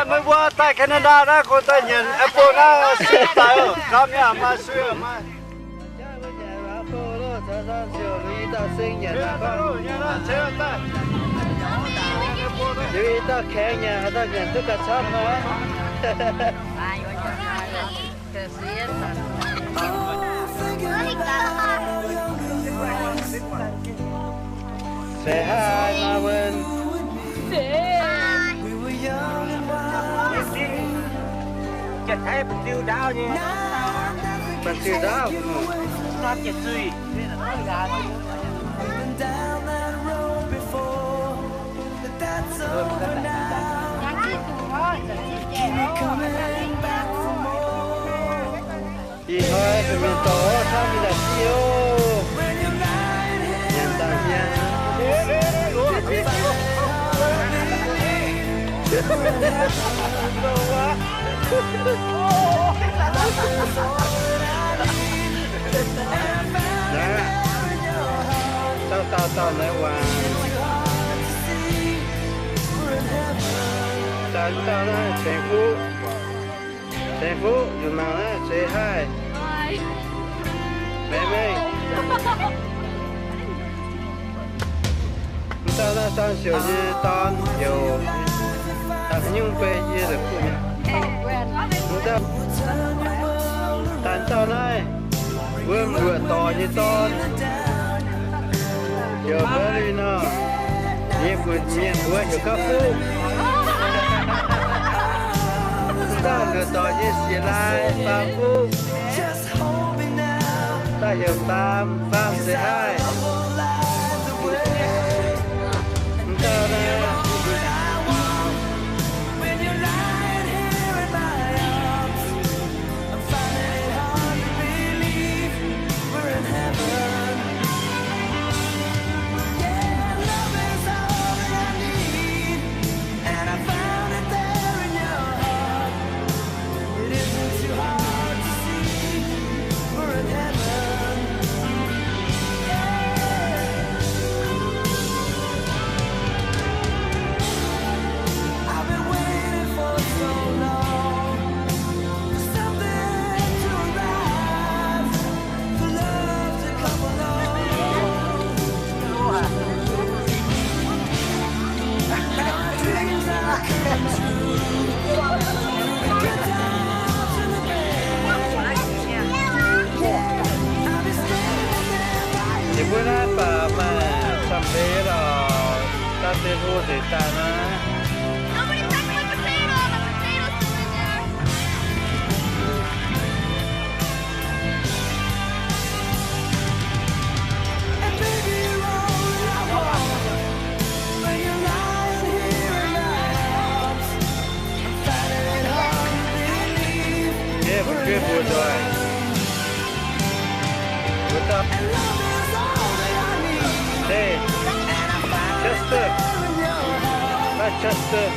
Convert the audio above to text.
mới qua tại Canada đó con ta nhận Apple nó xịt tại làm nhà mà xưa mà ta khen nhà ta nhận tất cả sắp mà Say hi, Marvin. Chặt thấy bật tiêu đau nha. Bật tiêu đau. Nó chặt suy. Đi thôi, tụi mình tổ sao mình đặt chiếu. Nhận tặng nha. Tao nói hoàng tao nói thành phố dù mà nói say hi mẹ tao nói tao xỉu như tao nhiều tao nhưng về như là tao nói vương vừa to như tao giờ bữa đi nó nhiên bữa giờ có phú ta vừa to như xì lai ba phú ta giờ tam sẽ hai ta đây bữa nay bà mà sắm vé là ta sẽ mua để ta na. Yeah, we're good for doing. What's up? Hey, Chester. Not Chester.